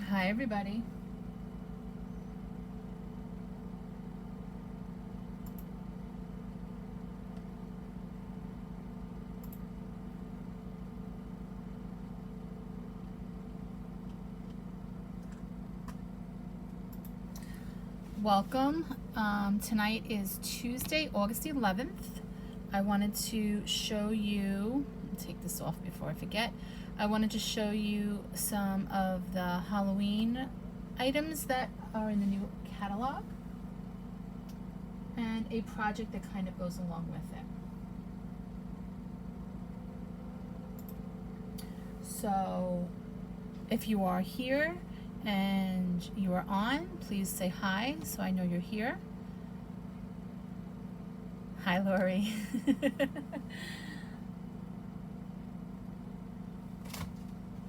Hi, everybody. Welcome. Tonight is Tuesday, August 11th. I wanted to show you, take this off before I forget. I wanted to show you some of the Halloween items that are in the new catalog and a project that kind of goes along with it. So if you are here and you are on, please say hi so I know you're here. Hi, Lori.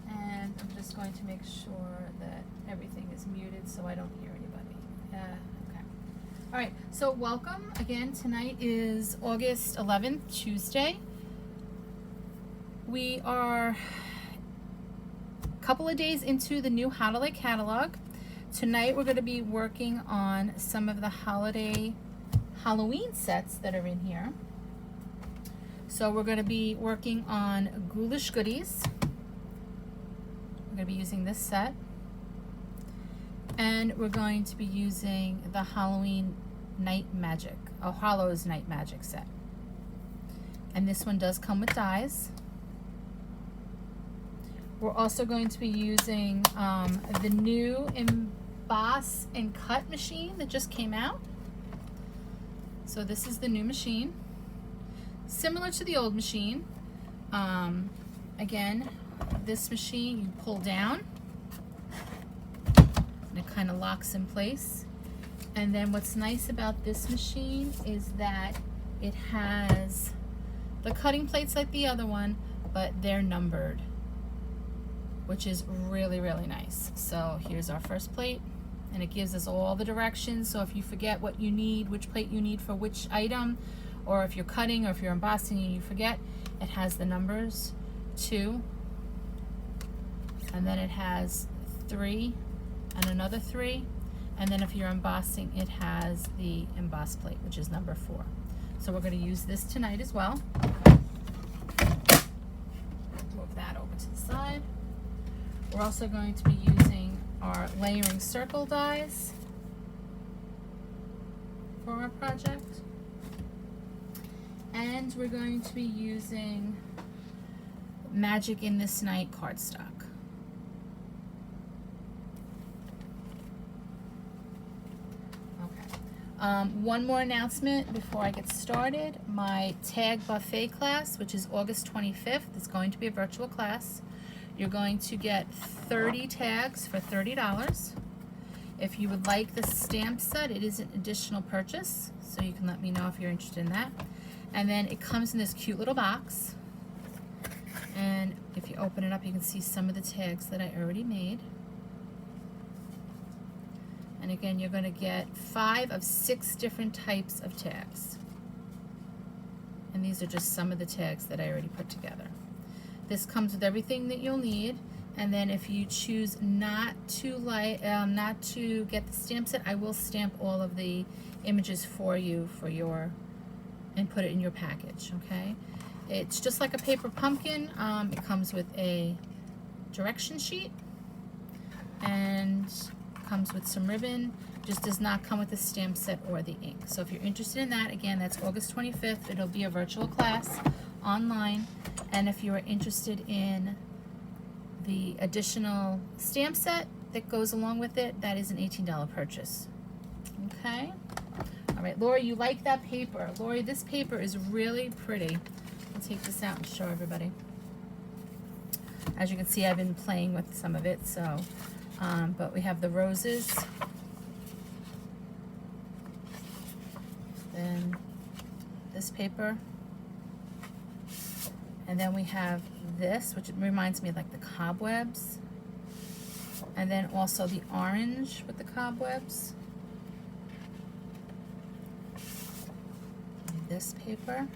And I'm just going to make sure that everything is muted so I don't hear anybody. Okay. All right, so welcome. Again, tonight is August 11th, Tuesday. We are a couple of days into the new holiday catalog. Tonight we're going to be working on some of the Halloween sets that are in here. So we're going to be working on Ghoulish goodies. We're going to be using this set. And we're going to be using the Halloween Night Magic, or Hallows Night Magic set. And this one does come with dies. We're also going to be using the new emboss and cut machine that just came out. So this is the new machine, similar to the old machine. Again, this machine you pull down and it kind of locks in place. And then what's nice about this machine is that it has the cutting plates like the other one, but they're numbered, which is really, really nice. So here's our first plate, and it gives us all the directions. So if you forget what you need, which plate you need for which item, or if you're cutting or if you're embossing and you forget, it has the numbers 2, and then it has 3 and another 3, and then if you're embossing, it has the emboss plate, which is number 4. So we're going to use this tonight as well. Move that over to the side. We're also going to be using our layering circle dies for our project. And we're going to be using Magic in This Night cardstock. Okay. One more announcement before I get started. My tag buffet class, which is August 25th, is going to be a virtual class. You're going to get 30 tags for $30. If you would like the stamp set, it is an additional purchase, so you can let me know if you're interested in that. And then it comes in this cute little box. And if you open it up, you can see some of the tags that I already made. And again, you're going to get 5 of 6 different types of tags. And these are just some of the tags that I already put together. This comes with everything that you'll need, and then if you choose not to get the stamp set, I will stamp all of the images for you and put it in your package. Okay, it's just like a paper pumpkin. It comes with a direction sheet and comes with some ribbon. Just does not come with the stamp set or the ink. So if you're interested in that, again, that's August 25th. It'll be a virtual class online. And if you are interested in the additional stamp set that goes along with it, that is an $18 purchase. Okay? All right, Lori, you like that paper. Lori, this paper is really pretty. I'll take this out and show everybody. As you can see, I've been playing with some of it, so, but we have the roses. Then this paper. And then we have this, which reminds me of like the cobwebs. And then also the orange with the cobwebs. And this paper.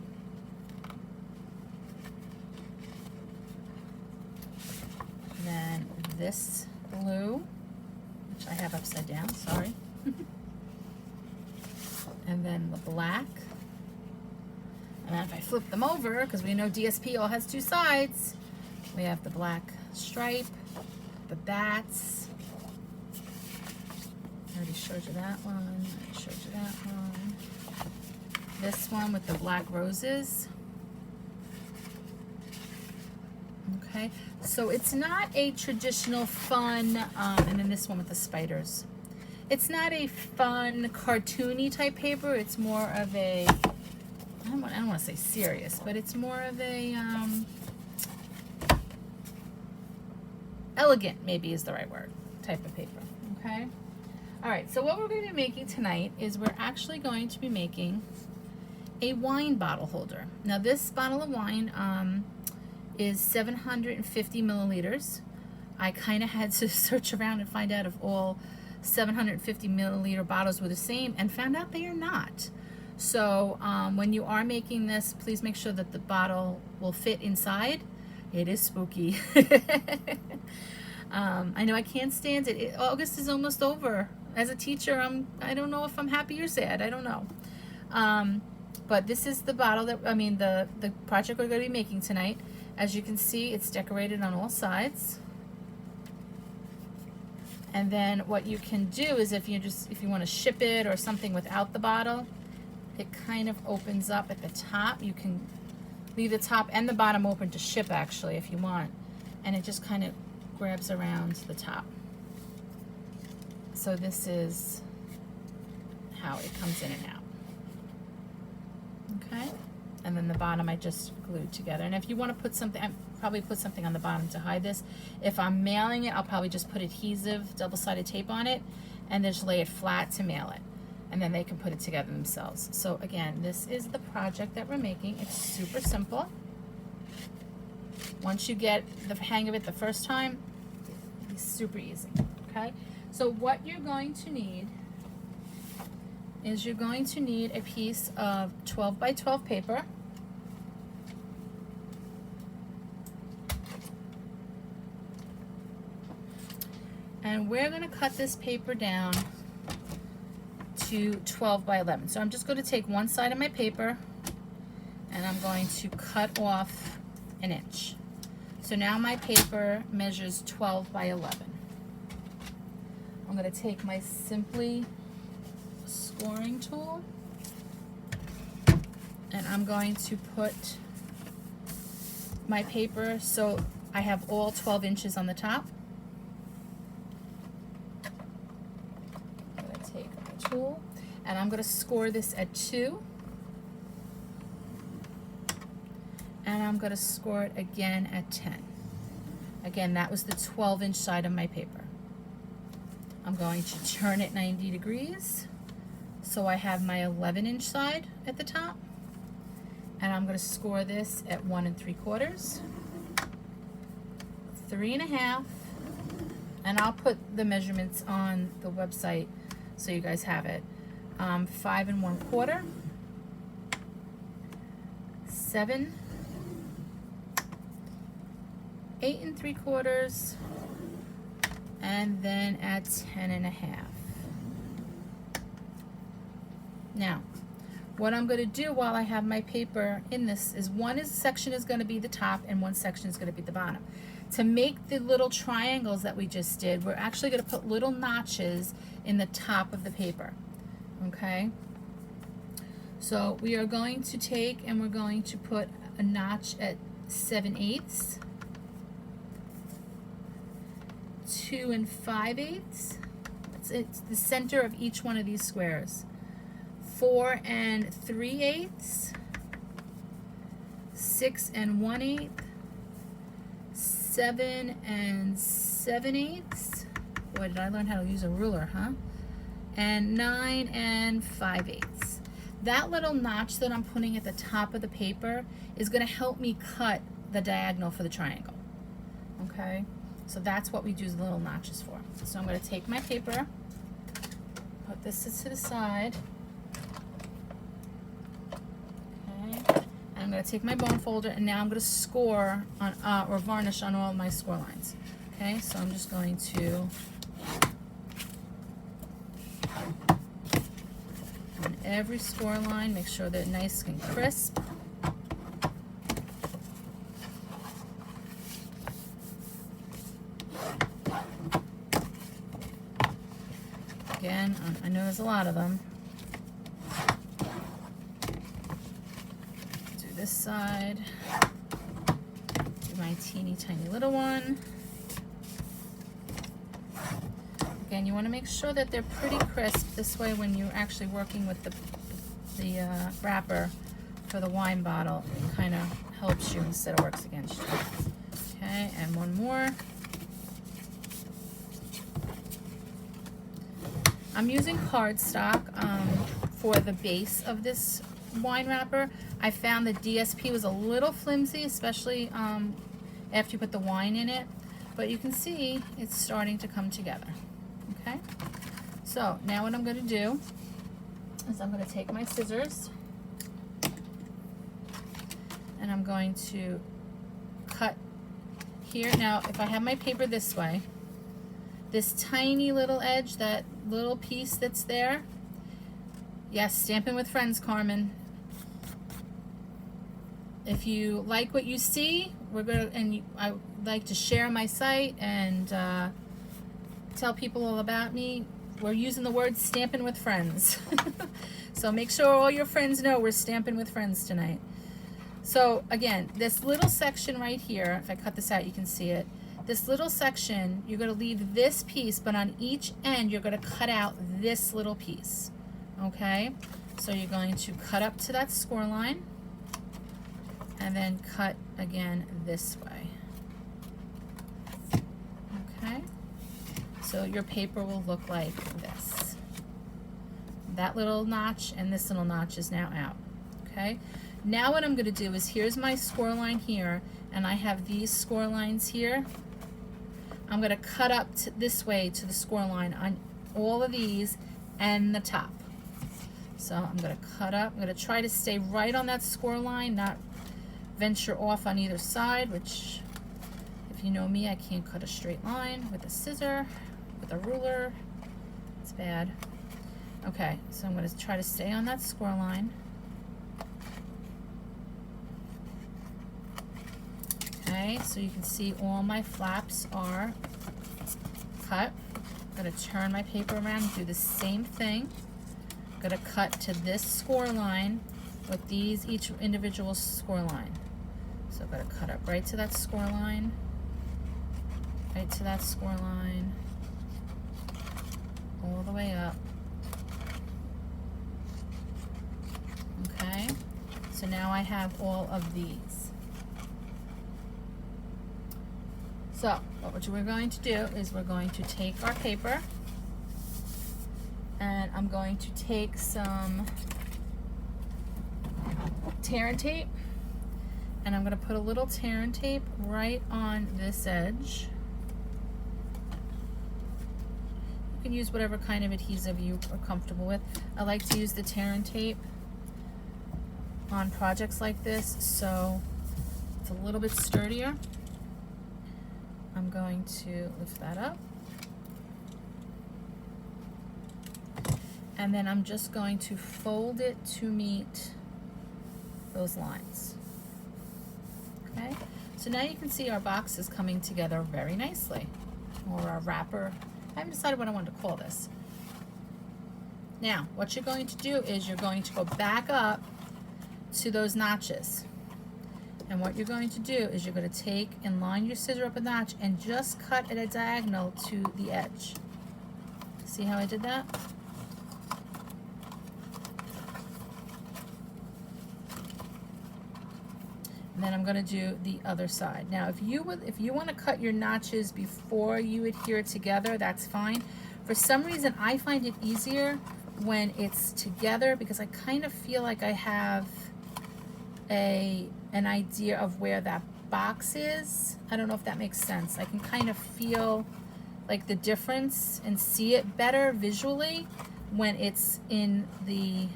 And then this blue. I have upside down, sorry. And then the black. And then if I flip them over, because we know DSP all has two sides, we have the black stripe, the bats. I already showed you that one. I showed you that one. This one with the black roses. Okay, so it's not a traditional fun, and then this one with the spiders. It's not a fun, cartoony type paper. It's more of a, I don't want to say serious, but it's more of a, elegant, maybe is the right word, type of paper, okay? All right, so what we're going to be making tonight is we're actually going to be making a wine bottle holder. Now this bottle of wine is 750 milliliters. I kind of had to search around and find out if all 750 milliliter bottles were the same, and found out they are not. So when you are making this, please make sure that the bottle will fit inside. It is spooky. I know I can't stand it. August is almost over. As a teacher, I don't know if I'm happy or sad. I don't know. But this is the bottle that, the project we're going to be making tonight. As you can see, it's decorated on all sides. And then what you can do is if you want to ship it or something without the bottle, it kind of opens up at the top. You can leave the top and the bottom open to ship actually if you want. And it just kind of grabs around the top. So this is how it comes in and out. Okay? And then the bottom I just glued together. And if you want to put something, I probably put something on the bottom to hide this. If I'm mailing it, I'll probably just put adhesive, double-sided tape on it, and then just lay it flat to mail it. And then they can put it together themselves. So again, this is the project that we're making. It's super simple. Once you get the hang of it the first time, it's super easy, okay? So what you're going to need is you're going to need a piece of 12 by 12 paper. And we're going to cut this paper down to 12 by 11. So I'm just going to take one side of my paper and I'm going to cut off an inch. So now my paper measures 12 by 11. I'm going to take my Simply scoring tool and I'm going to put my paper so I have all 12 inches on the top. I'm going to take my tool and I'm going to score this at 2 and I'm going to score it again at 10. Again, that was the 12-inch side of my paper. I'm going to turn it 90 degrees. So I have my 11-inch side at the top, and I'm going to score this at 1 3/4, 3 1/2, and I'll put the measurements on the website so you guys have it. 5 1/4, 7, 8 3/4, and then at 10 1/2. Now, what I'm going to do while I have my paper in this is section is going to be the top and one section is going to be the bottom. To make the little triangles that we just did, we're actually going to put little notches in the top of the paper. Okay? So we are going to take and we're going to put a notch at 7/8, 2 5/8. It's the center of each one of these squares. 4 3/8, 6 1/8, 7 7/8. Boy, did I learn how to use a ruler, huh? And 9 5/8. That little notch that I'm putting at the top of the paper is going to help me cut the diagonal for the triangle. Okay? So that's what we use the little notches for. So I'm going to take my paper, put this to the side. I'm going to take my bone folder and now I'm going to score on or varnish on all my score lines. Okay, so I'm just going to every score line, make sure they're nice and crisp. Again, I know there's a lot of them. Do this side. Do my teeny tiny little one. Again, you want to make sure that they're pretty crisp. This way, when you're actually working with the wrapper for the wine bottle, it kind of helps you instead of works against you. Okay, and one more. I'm using cardstock for the base of this wine wrapper. I found the DSP was a little flimsy, especially after you put the wine in it. But you can see it's starting to come together. Okay, so now what I'm going to do is I'm going to take my scissors and I'm going to cut here. Now, if I have my paper this way, this tiny little edge, that little piece that's there, yes, Stampin' with Friends, Carmen. If you like what you see, I like to share my site and tell people all about me. We're using the word Stampin' with Friends. So make sure all your friends know we're Stampin' with Friends tonight. So again, this little section right here, if I cut this out, you can see it. This little section, you're going to leave this piece, but on each end, you're going to cut out this little piece. Okay? So you're going to cut up to that score line and then cut again this way. Okay? So your paper will look like this. That little notch and this little notch is now out. Okay? Now what I'm going to do is, here's my score line here, and I have these score lines here. I'm going to cut up this way to the score line on all of these and the top. So I'm going to cut up. I'm going to try to stay right on that score line, not venture off on either side, which, if you know me, I can't cut a straight line with a scissor, with a ruler. It's bad. Okay, so I'm going to try to stay on that score line. Okay, so you can see all my flaps are cut. I'm going to turn my paper around and do the same thing. I'm going to cut to this score line with these each individual score line. So I'm going to cut up right to that score line, right to that score line, all the way up. Okay, so now I have all of these. So what we're going to do is we're going to take our paper, and I'm going to take some tear and tape, and I'm going to put a little tear and tape right on this edge. You can use whatever kind of adhesive you are comfortable with. I like to use the tear and tape on projects like this, so it's a little bit sturdier. I'm going to lift that up, and then I'm just going to fold it to meet those lines. Okay, so now you can see our box is coming together very nicely, or our wrapper. I haven't decided what I want to call this. Now, what you're going to do is you're going to go back up to those notches. And what you're going to do is you're going to take and line your scissor up a notch and just cut at a diagonal to the edge. See how I did that? And then I'm going to do the other side. Now, if you want to cut your notches before you adhere it together, that's fine. For some reason, I find it easier when it's together because I kind of feel like I have an idea of where that box is. I don't know if that makes sense. I can kind of feel like the difference and see it better visually when it's in the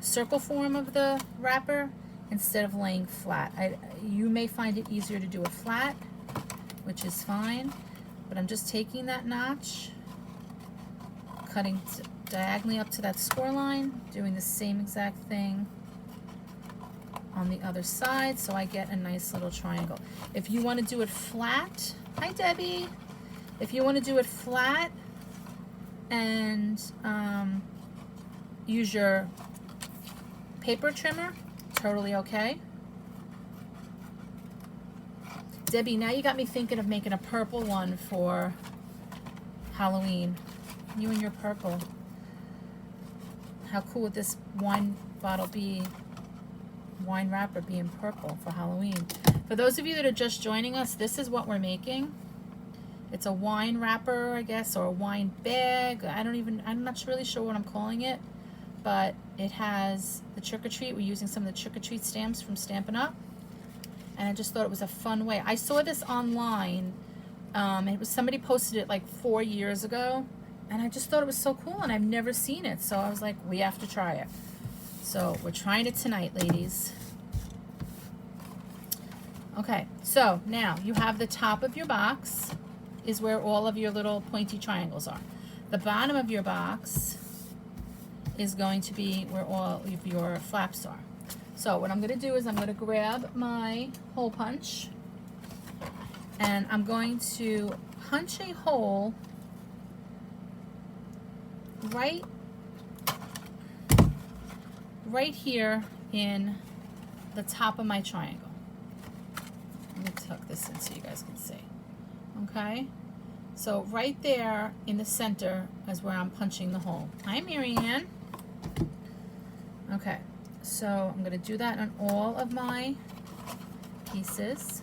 circle form of the wrapper instead of laying flat. You may find it easier to do it flat, which is fine, but I'm just taking that notch, cutting diagonally up to that score line, doing the same exact thing on the other side, so I get a nice little triangle. If you want to do it flat, hi Debbie. If you want to do it flat and use your paper trimmer, totally okay. Debbie, now you got me thinking of making a purple one for Halloween. You and your purple. How cool would this wine bottle be? Wine wrapper being purple for Halloween. For those of you that are just joining us, this is what we're making. It's a wine wrapper, I guess, or a wine bag. I'm not really sure what I'm calling it, but it has the trick-or-treat. We're using some of the trick-or-treat stamps from Stampin' Up, and I just thought it was a fun way. I saw this online. It was somebody posted it like 4 years ago, and I just thought it was so cool, and I've never seen it, so I was like, we have to try it. So we're trying it tonight, ladies. Okay, so now you have the top of your box is where all of your little pointy triangles are. The bottom of your box is going to be where all of your flaps are. So what I'm going to do is I'm going to grab my hole punch, and I'm going to punch a hole right here in the top of my triangle. Let me tuck this in so you guys can see. Okay, so right there in the center is where I'm punching the hole. Hi, Marianne. Okay, so I'm going to do that on all of my pieces.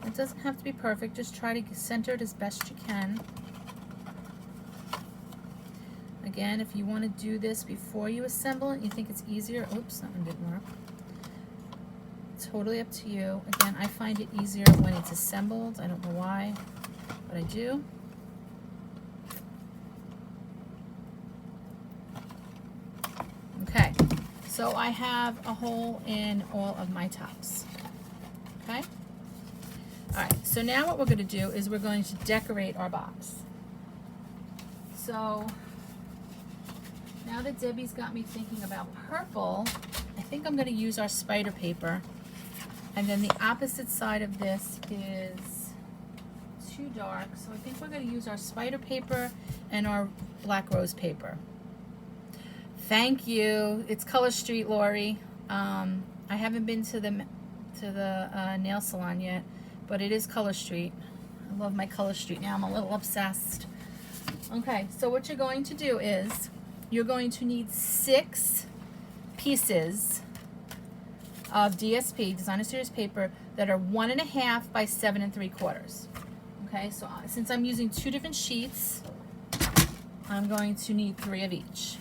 It doesn't have to be perfect. Just try to center it as best you can. Again, if you want to do this before you assemble it, you think it's easier. Oops, that one didn't work. Totally up to you. Again, I find it easier when it's assembled. I don't know why, but I do. Okay, so I have a hole in all of my tops. Okay? Alright, so now what we're going to do is we're going to decorate our box. So now that Debbie's got me thinking about purple, I think I'm going to use our spider paper. And then the opposite side of this is too dark, so I think we're going to use our spider paper and our black rose paper. Thank you. It's Color Street, Lori. I haven't been to the nail salon yet, but it is Color Street. I love my Color Street now. I'm a little obsessed. Okay, so what you're going to do is you're going to need 6 pieces of DSP, Designer Series paper, that are 1.5 by 7 3/4. Okay, so since I'm using 2 different sheets, I'm going to need 3 of each.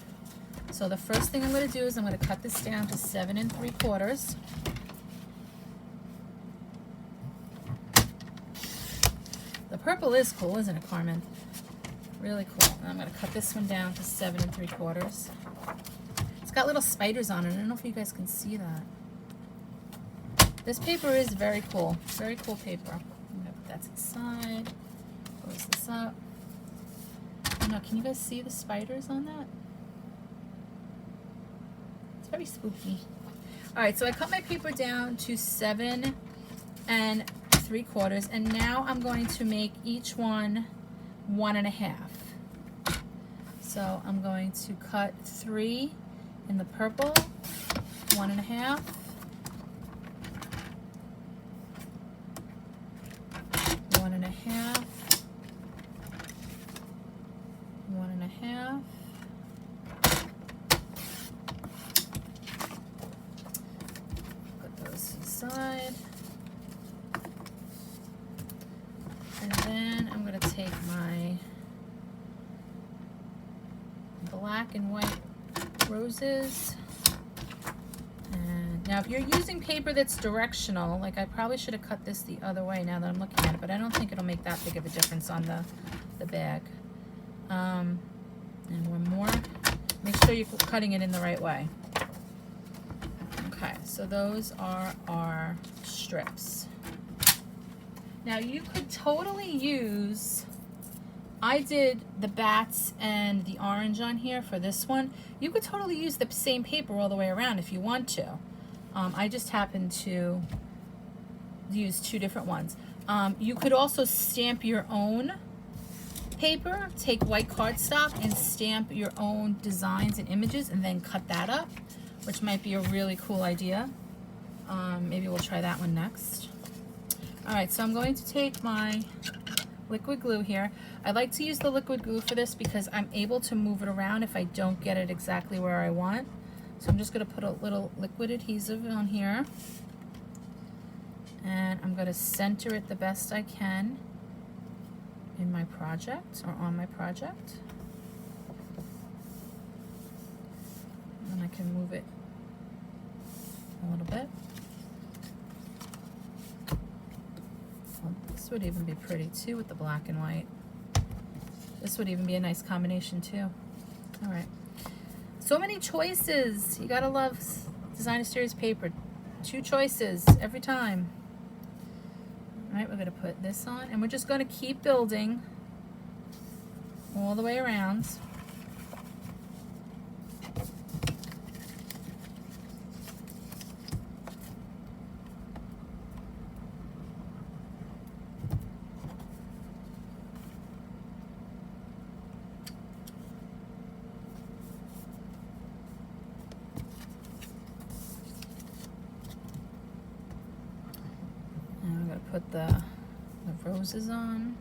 So the first thing I'm going to do is I'm going to cut this down to 7 3/4. The purple is cool, isn't it, Carmen? Really cool. And I'm going to cut this one down to 7 3/4. It's got little spiders on it. I don't know if you guys can see that. This paper is very cool. Very cool paper. I'm going to put that to the side. Close this up. Now, can you guys see the spiders on that? It's very spooky. Alright, so I cut my paper down to 7 3/4, and now I'm going to make each one 1.5. So I'm going to cut 3 in the purple, 1.5. 1.5, 1.5. Put those to the side. And then I'm going to take my black and white roses. And now if you're using paper that's directional, like I probably should have cut this the other way now that I'm looking at it, but I don't think it'll make that big of a difference on the bag. And one more. Make sure you're cutting it in the right way. Okay, so those are our strips. Now you could totally use I did the bats and the orange on here for this one. You could totally use the same paper all the way around if you want to. I just happened to use two different ones. You could also stamp your own paper, take white cardstock and stamp your own designs and images and then cut that up, which might be a really cool idea. Maybe we'll try that one next. All right, so I'm going to take my liquid glue here. I like to use the liquid glue for this because I'm able to move it around if I don't get it exactly where I want. So I'm just going to put a little liquid adhesive on here. And I'm going to center it the best I can in my project, or on my project. And I can move it a little bit. Well, this would even be pretty too with the black and white. This would even be a nice combination too. All right. So many choices. You gotta love Designer Series paper. 2 choices every time. All right, we're gonna put this on and we're just gonna keep building all the way around. Put the roses on.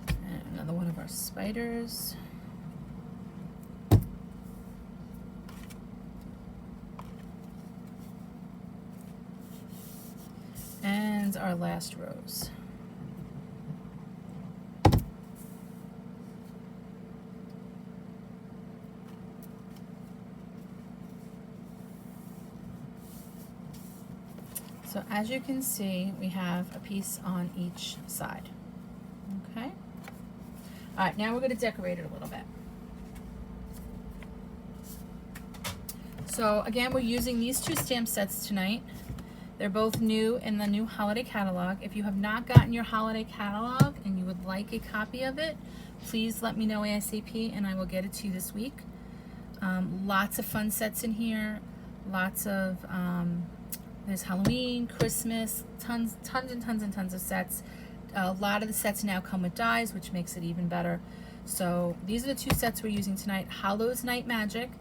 And another one of our spiders. And our last rose. So as you can see, we have a piece on each side. Okay. All right, now we're going to decorate it a little bit. So again, we're using these 2 stamp sets tonight. They're both new in the new holiday catalog. If you have not gotten your holiday catalog and you would like a copy of it, please let me know ASAP and I will get it to you this week. Lots of fun sets in here. Lots of there's Halloween, Christmas, tons and tons of sets. A lot of the sets now come with dies, which makes it even better. So these are the 2 sets we're using tonight: Hallows Night Magic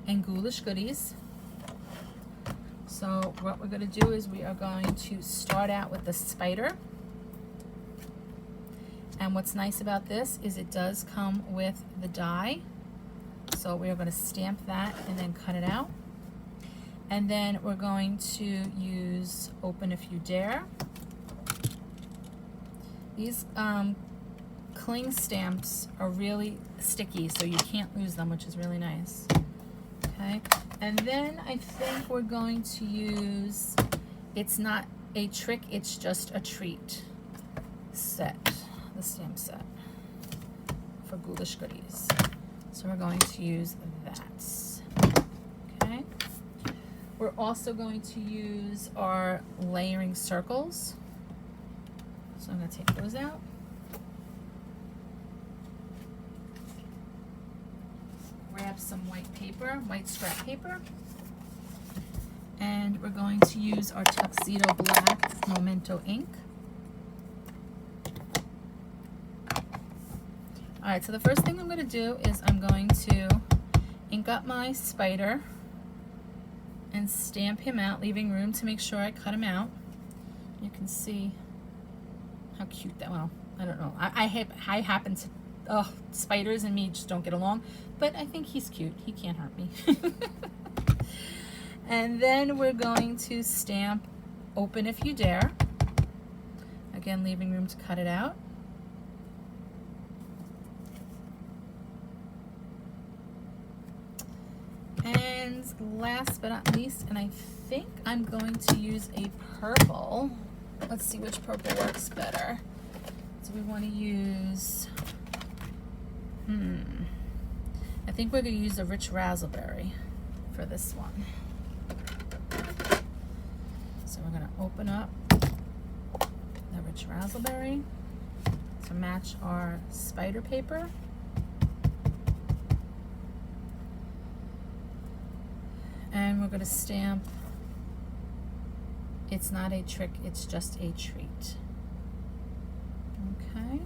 and Ghoulish Goodies. So what we're going to do is we are going to start out with the spider. And what's nice about this is it does come with the die. So we are going to stamp that and then cut it out. And then we're going to use Open If You Dare. These cling stamps are really sticky, so you can't lose them, which is really nice. Okay, and then I think we're going to use It's Not a Trick, It's Just a Treat set, the stamp set for Ghoulish Goodies. So we're going to use that. Okay. We're also going to use our layering circles. So I'm going to take those out. Grab some white paper, white scrap paper. And we're going to use our Tuxedo Black Memento ink. Alright, so the first thing I'm going to do is I'm going to ink up my spider and stamp him out, leaving room to make sure I cut him out. You can see how cute that, well, I don't know. I happen to, spiders and me just don't get along, but I think he's cute. He can't hurt me. And then we're going to stamp Open If You Dare. Again, leaving room to cut it out. And last but not least, and I think I'm going to use a purple. Let's see which purple works better. So we want to use, I think we're going to use a rich raspberry. for this one. So we're going to open up the rich raspberry to match our spider paper. And we're going to stamp, it's not a trick, it's just a treat. Okay.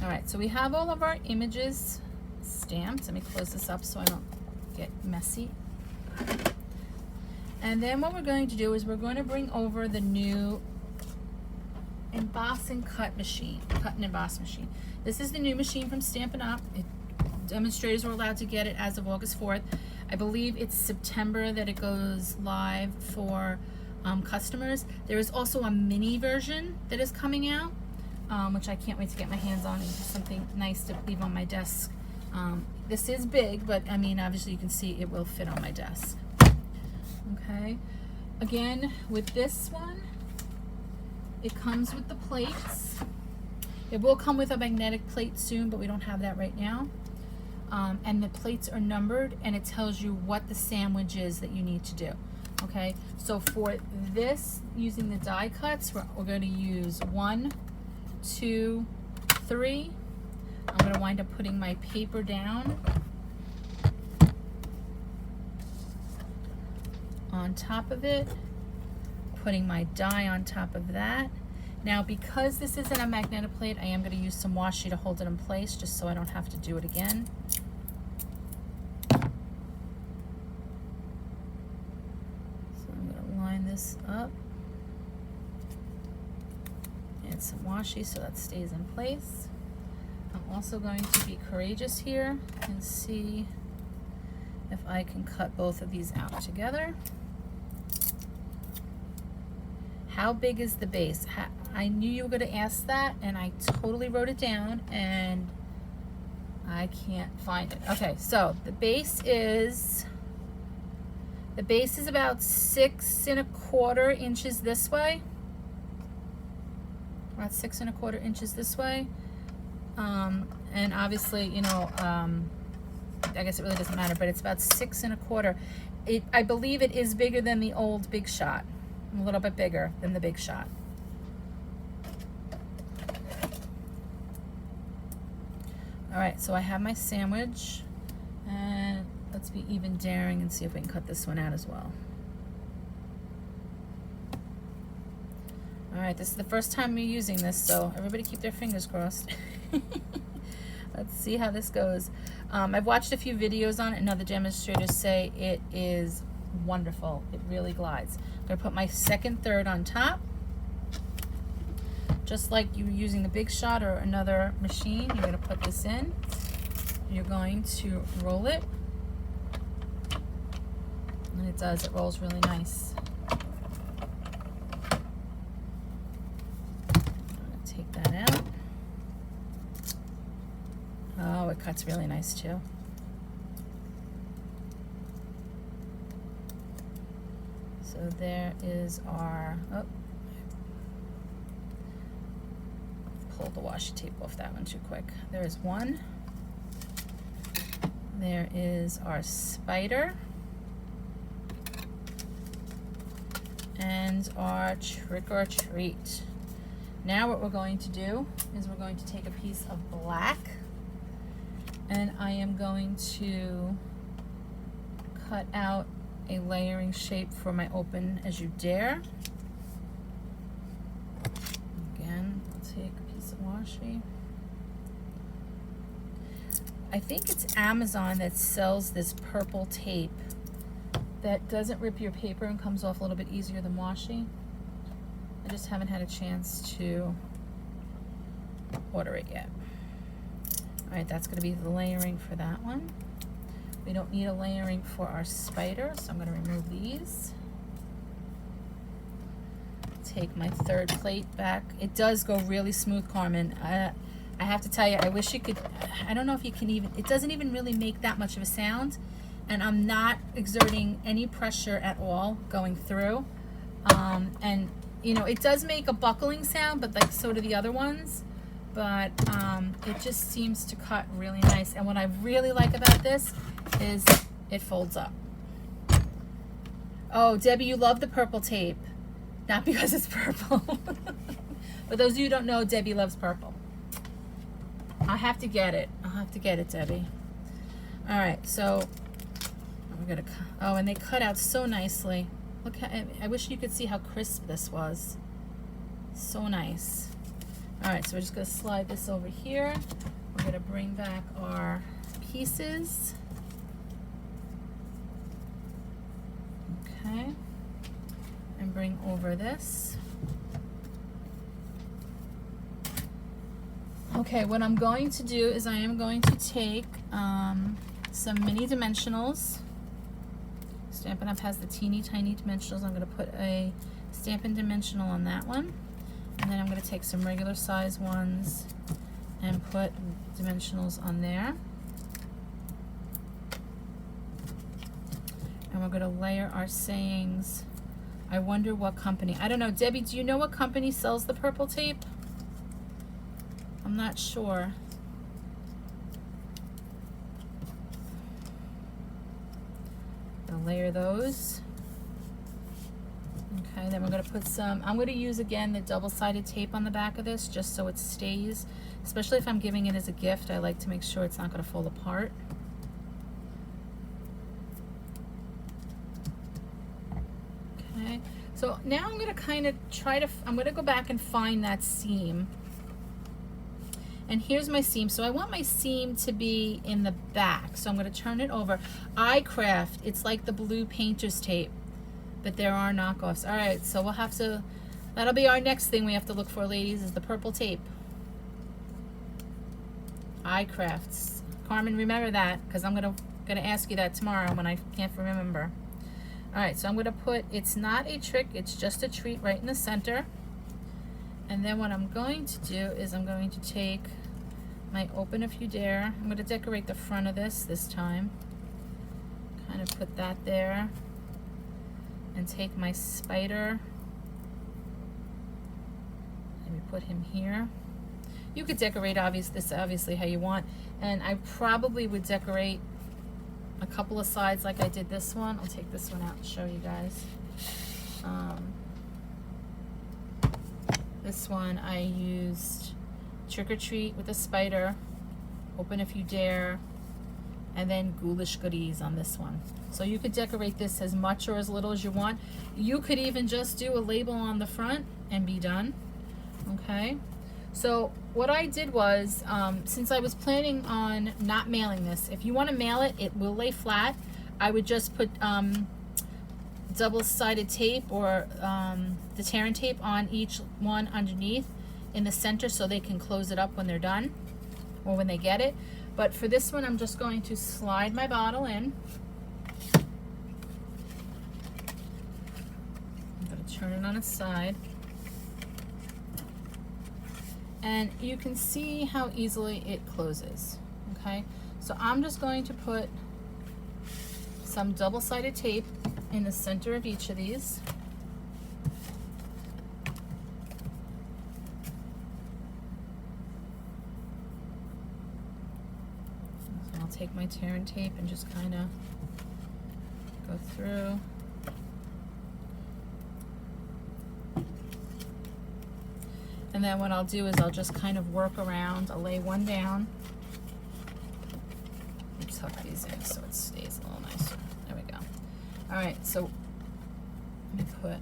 All right, so we have all of our images stamped. Let me close this up so I don't get messy. And then what we're going to do is we're going to bring over the new emboss and cut machine, cut and emboss machine. This is the new machine from Stampin' Up. Demonstrators were allowed to get it as of August 4th. I believe it's September that it goes live for customers. There is also a mini version that is coming out, which I can't wait to get my hands on and do something nice to leave on my desk. This is big, but I mean, obviously you can see it will fit on my desk. Okay. Again, with this one, it comes with the plates. It will come with a magnetic plate soon, but we don't have that right now. And the plates are numbered, and it tells you what the sandwich is that you need to do. Okay, so for this, using the die cuts, we're going to use 1, 2, 3. I'm going to wind up putting my paper down on top of it, putting my die on top of that. Now, because this isn't a magnetic plate, I am going to use some washi to hold it in place, just so I don't have to do it again. So I'm going to line this up. Add some washi so that stays in place. I'm also going to be courageous here and see if I can cut both of these out together. How big is the base? I knew you were going to ask that, and I totally wrote it down, and I can't find it. Okay, so the base is about 6 1/4 inches this way. About 6 1/4 inches this way. And obviously, you know, I guess it really doesn't matter, but it's about 6 1/4. I believe it is bigger than the old Big Shot. A little bit bigger than the Big Shot. All right, so I have my sandwich, and let's be even daring and see if we can cut this one out as well. All right, this is the first time we're using this, so everybody keep their fingers crossed. Let's see how this goes. I've watched a few videos on it, and other demonstrators say it is wonderful. It really glides. I'm going to put my second third on top. Just like you were using the Big Shot or another machine, you're going to put this in. You're going to roll it. And it does. It rolls really nice. I'm going to take that out. Oh, it cuts really nice too. So there is our, oh, pulled the washi tape off that one too quick. There is one. There is our spider. And our trick or treat. Now what we're going to do is we're going to take a piece of black, and I am going to cut out a layering shape for my Open As You Dare. Again, I'll take a piece of washi. I think it's Amazon that sells this purple tape that doesn't rip your paper and comes off a little bit easier than washi. I just haven't had a chance to order it yet. All right, that's going to be the layering for that one. We don't need a layering for our spider, so I'm going to remove these. Take my third plate back. It does go really smooth, Carmen. I have to tell you, I wish you could, I don't know if you can even, it doesn't even really make that much of a sound, and I'm not exerting any pressure at all going through. And, you know, it does make a buckling sound, but like so do the other ones. But it just seems to cut really nice. And what I really like about this is it folds up. Oh, Debbie, you love the purple tape. Not because it's purple. For those of you who don't know, Debbie loves purple. I'll have to get it. I'll have to get it, Debbie. All right, so we're gonna, oh, and they cut out so nicely. Look, I wish you could see how crisp this was. So nice. All right, so we're just gonna slide this over here. We're gonna bring back our pieces. Okay, and bring over this. Okay, what I'm going to do is I am going to take some mini dimensionals. Stampin' Up! Has the teeny tiny dimensionals. I'm going to put a Stampin' Dimensional on that one. And then I'm going to take some regular size ones and put dimensionals on there. And we're going to layer our sayings. I wonder what company. I don't know. Debbie, do you know what company sells the purple tape? I'm not sure. Gonna layer those. Okay, then we're gonna put some, I'm gonna use again the double-sided tape on the back of this just so it stays, especially if I'm giving it as a gift. I like to make sure it's not gonna fall apart. Okay, so now I'm gonna kind of try to, I'm gonna go back and find that seam. And here's my seam. So I want my seam to be in the back. So I'm going to turn it over. iCraft, it's like the blue painter's tape, but there are knockoffs. All right, so we'll have to, that'll be our next thing we have to look for, ladies, is the purple tape. iCrafts. Carmen, remember that, because I'm gonna ask you that tomorrow when I can't remember. All right, so I'm going to put, it's not a trick, it's just a treat right in the center. And then what I'm going to do is I'm going to take my Open If You Dare. I'm going to decorate the front of this time. Kind of put that there. And take my spider. Maybe put him here. You could decorate this obviously how you want. And I probably would decorate a couple of sides like I did this one. I'll take this one out and show you guys. This one I used Trick or Treat with a spider, Open If You Dare, and then Ghoulish Goodies on this one. So you could decorate this as much or as little as you want. You could even just do a label on the front and be done. Okay, so what I did was, since I was planning on not mailing this, if you want to mail it, it will lay flat. I would just put double-sided tape or the Terran tape on each one underneath in the center so they can close it up when they're done or when they get it. But for this one, I'm just going to slide my bottle in. I'm going to turn it on its side. And you can see how easily it closes. Okay, so I'm just going to put some double-sided tape in the center of each of these. So I'll take my Terran tape and just kind of go through. And then what I'll do is I'll just kind of work around. I'll lay one down. Tuck these in so it stays a little nicer. There we go. All right, so let me put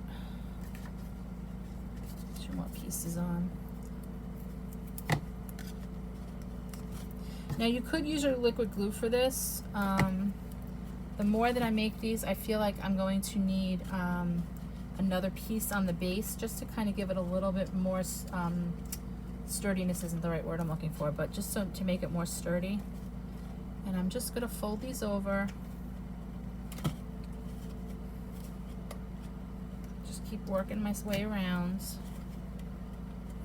2 more pieces on. Now you could use your liquid glue for this. The more that I make these, I feel like I'm going to need another piece on the base just to kind of give it a little bit more sturdiness isn't the right word I'm looking for, but just so to make it more sturdy. And I'm just going to fold these over. Just keep working my way around.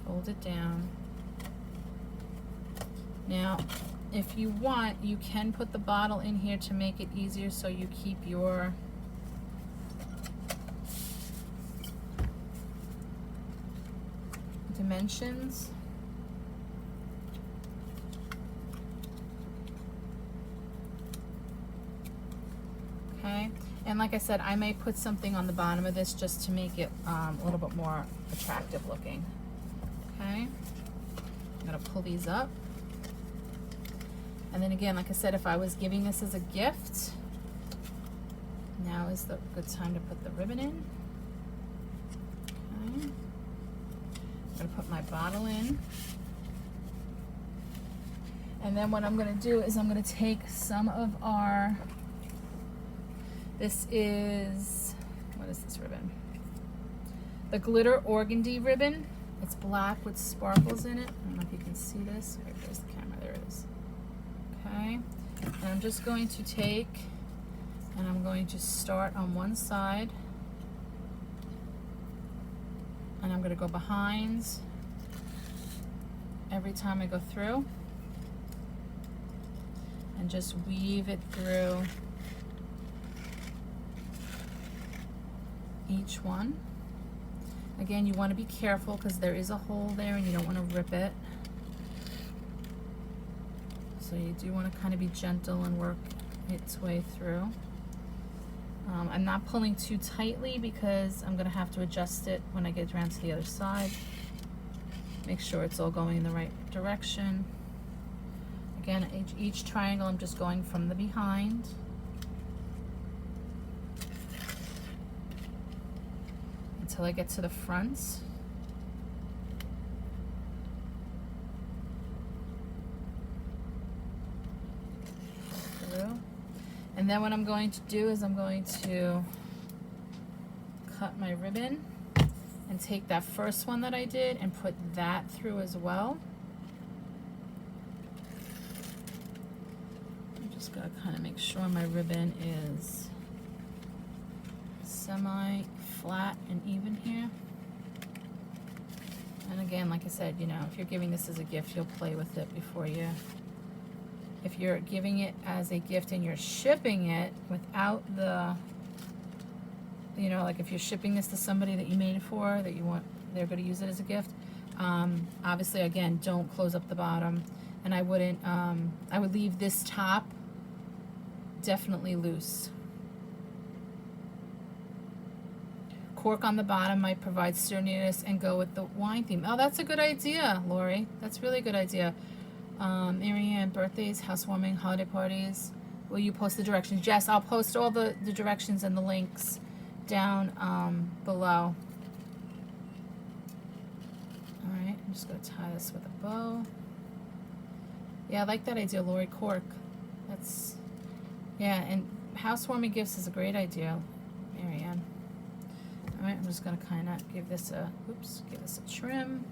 Fold it down. Now, if you want, you can put the bottle in here to make it easier so you keep your dimensions. And like I said, I may put something on the bottom of this just to make it a little bit more attractive looking. Okay, I'm gonna pull these up. And then again, like I said, if I was giving this as a gift, now is the good time to put the ribbon in. Okay, I'm gonna put my bottle in. And then what I'm gonna do is I'm gonna take some of our, this is, what is this ribbon? The glitter organdy ribbon. It's black with sparkles in it. I don't know if you can see this. There's the camera, there it is. Okay, and I'm just going to take, and I'm going to start on one side, and I'm gonna go behind every time I go through, and just weave it through each one. Again, you want to be careful because there is a hole there and you don't want to rip it. So you do want to kind of be gentle and work its way through. I'm not pulling too tightly because I'm going to have to adjust it when I get around to the other side. Make sure it's all going in the right direction. Again, each triangle I'm just going from the behind. Until I get to the front. Through. And then what I'm going to do is I'm going to cut my ribbon and take that first one that I did and put that through as well. I'm just gonna kind of make sure my ribbon is semi-flat and even here. And again, like I said, you know, if you're giving this as a gift, you'll play with it before you, if you're giving it as a gift and you're shipping it without the, you know, like if you're shipping this to somebody that you made it for, that you want, they're going to use it as a gift, obviously, again, don't close up the bottom. And I wouldn't, I would leave this top definitely loose. Cork on the bottom might provide sturdiness and go with the wine theme. Oh, that's a good idea, Lori. That's really a good idea. Marianne, birthdays, housewarming, holiday parties. Will you post the directions? Yes, I'll post all the directions and the links down below. Alright, I'm just going to tie this with a bow. Yeah, I like that idea, Lori. Cork. That's, yeah, and housewarming gifts is a great idea, Marianne. Alright, I'm just going to kind of give this a, oops, give this a trim.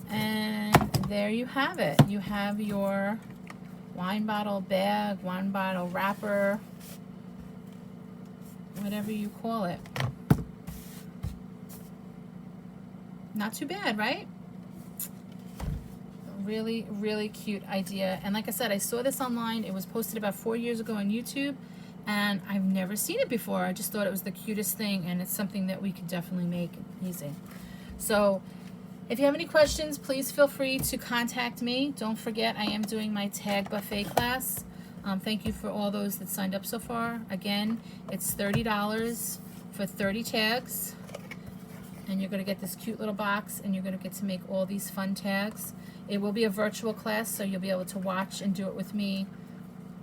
And there you have it. You have your wine bottle bag, wine bottle wrapper, whatever you call it. Not too bad, right? Really, really cute idea. And like I said, I saw this online. It was posted about 4 years ago on YouTube, and I've never seen it before. I just thought it was the cutest thing, and it's something that we could definitely make easy. So if you have any questions, please feel free to contact me. Don't forget, I am doing my tag buffet class. Thank you for all those that signed up so far. Again, it's $30 for 30 tags. And you're going to get this cute little box, and you're going to get to make all these fun tags. It will be a virtual class, so you'll be able to watch and do it with me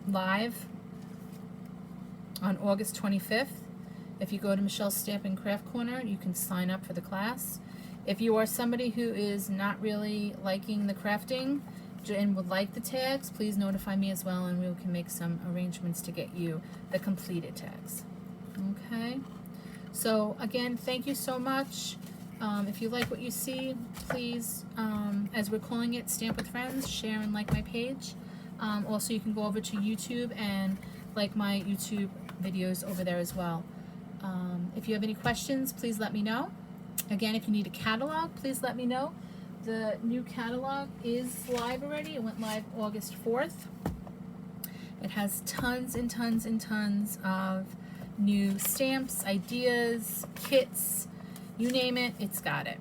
live on August 25th. If you go to Michelle's Stamp and Craft Corner, you can sign up for the class. If you are somebody who is not really liking the crafting and would like the tags, please notify me as well, and we can make some arrangements to get you the completed tags. Okay? So again, thank you so much. If you like what you see, please, as we're calling it, Stamp with Friends, share and like my page. Also, you can go over to YouTube and like my YouTube videos over there as well. If you have any questions, please let me know. Again, if you need a catalog, please let me know. The new catalog is live already. It went live August 4th. It has tons and tons and tons of new stamps, ideas, kits, you name it, it's got it.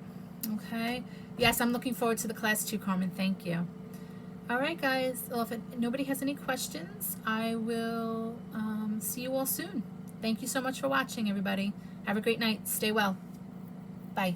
Okay? Yes, I'm looking forward to the class too, Carmen. Thank you. All right, guys. Well, if nobody has any questions, I will see you all soon. Thank you so much for watching, everybody. Have a great night. Stay well. Bye.